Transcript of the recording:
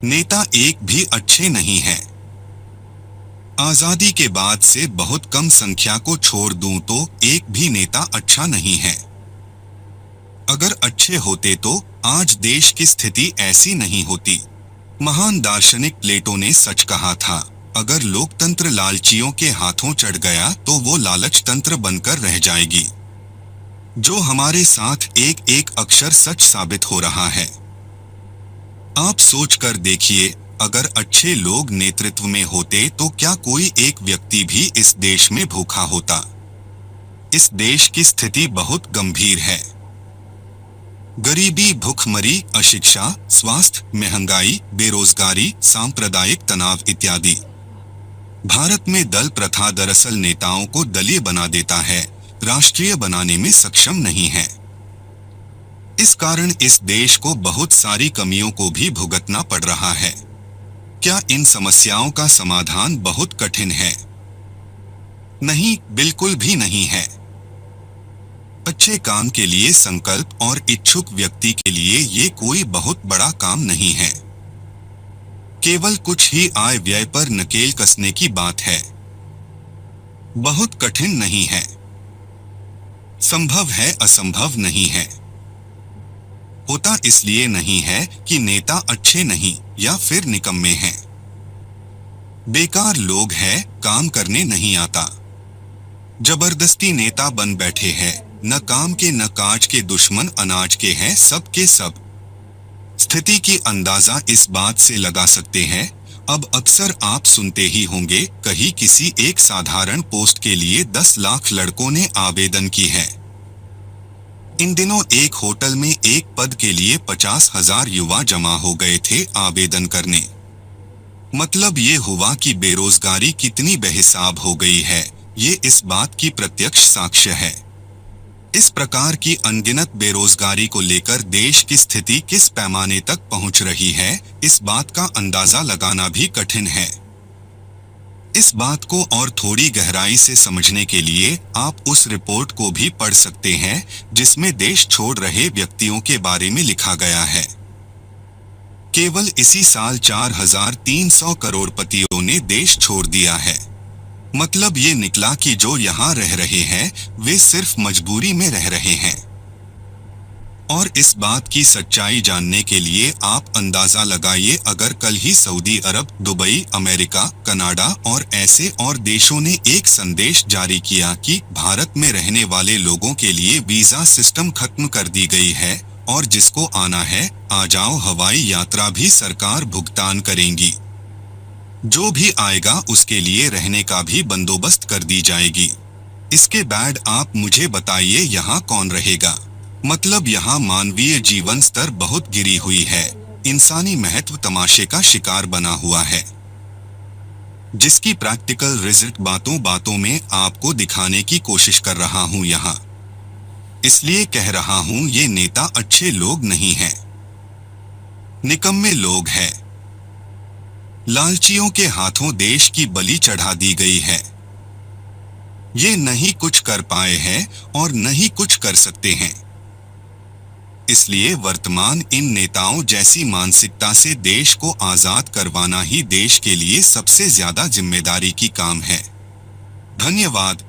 नेता एक भी अच्छे नहीं हैं। आजादी के बाद से बहुत कम संख्या को छोड़ दूं तो एक भी नेता अच्छा नहीं है। अगर अच्छे होते तो आज देश की स्थिति ऐसी नहीं होती। महान दार्शनिक प्लेटो ने सच कहा था, अगर लोकतंत्र लालचियों के हाथों चढ़ गया तो वो लालच तंत्र बनकर रह जाएगी। जो हमारे साथ एक एक अक्षर सच साबित हो रहा है। आप सोचकर देखिए, अगर अच्छे लोग नेतृत्व में होते तो क्या कोई एक व्यक्ति भी इस देश में भूखा होता? इस देश की स्थिति बहुत गंभीर है। गरीबी, भूखमरी, अशिक्षा, स्वास्थ्य, महंगाई, बेरोजगारी, सांप्रदायिक तनाव इत्यादि। भारत में दल प्रथा दरअसल नेताओं को दलीय बना देता है, राष्ट्रीय बनाने में सक्षम नहीं है। इस कारण इस देश को बहुत सारी कमियों को भी भुगतना पड़ रहा है। क्या इन समस्याओं का समाधान बहुत कठिन है? नहीं, बिल्कुल भी नहीं है। अच्छे काम के लिए संकल्प और इच्छुक व्यक्ति के लिए ये कोई बहुत बड़ा काम नहीं है। केवल कुछ ही आय व्यय पर नकेल कसने की बात है। बहुत कठिन नहीं है। संभव है, असंभव नहीं है। होता इसलिए नहीं है कि नेता अच्छे नहीं या फिर निकम्मे हैं। बेकार लोग हैं, काम करने नहीं आता। जबरदस्ती नेता बन बैठे हैं, न काम के न काज के, दुश्मन अनाज के हैं सब के सब। स्थिति की अंदाजा इस बात से लगा सकते हैं। अब अक्सर आप सुनते ही होंगे, कहीं किसी एक साधारण पोस्ट के लिए 10 लाख लड़कों ने आवेदन की है। इन दिनों एक होटल में एक पद के लिए 50,000 युवा जमा हो गए थे आवेदन करने। मतलब ये हुआ कि बेरोजगारी कितनी बेहिसाब हो गई है, ये इस बात की प्रत्यक्ष साक्ष्य है। इस प्रकार की अनगिनत बेरोजगारी को लेकर देश की स्थिति किस पैमाने तक पहुंच रही है, इस बात का अंदाजा लगाना भी कठिन है। इस बात को और थोड़ी गहराई से समझने के लिए आप उस रिपोर्ट को भी पढ़ सकते हैं जिसमें देश छोड़ रहे व्यक्तियों के बारे में लिखा गया है। केवल इसी साल 4,300 करोड़पतियों ने देश छोड़ दिया है। मतलब ये निकला कि जो यहाँ रह रहे हैं वे सिर्फ मजबूरी में रह रहे हैं। और इस बात की सच्चाई जानने के लिए आप अंदाजा लगाइए, अगर कल ही सऊदी अरब, दुबई, अमेरिका, कनाडा और ऐसे और देशों ने एक संदेश जारी किया कि भारत में रहने वाले लोगों के लिए वीजा सिस्टम खत्म कर दी गई है और जिसको आना है आ जाओ, हवाई यात्रा भी सरकार भुगतान करेंगी। जो भी आएगा उसके लिए रहने का भी बंदोबस्त कर दी जाएगी। इसके बाद आप मुझे बताइए यहाँ कौन रहेगा? मतलब यहाँ मानवीय जीवन स्तर बहुत गिरी हुई है, इंसानी महत्व तमाशे का शिकार बना हुआ है, जिसकी प्रैक्टिकल रिजल्ट बातों बातों में आपको दिखाने की कोशिश कर रहा हूँ यहाँ। इसलिए कह रहा हूँ ये नेता अच्छे लोग नहीं हैं, निकम्मे लोग हैं। लालचियों के हाथों देश की बलि चढ़ा दी गई है। ये नहीं कुछ कर पाए हैं और नहीं कुछ कर सकते हैं। इसलिए वर्तमान इन नेताओं जैसी मानसिकता से देश को आजाद करवाना ही देश के लिए सबसे ज्यादा जिम्मेदारी की काम है। धन्यवाद।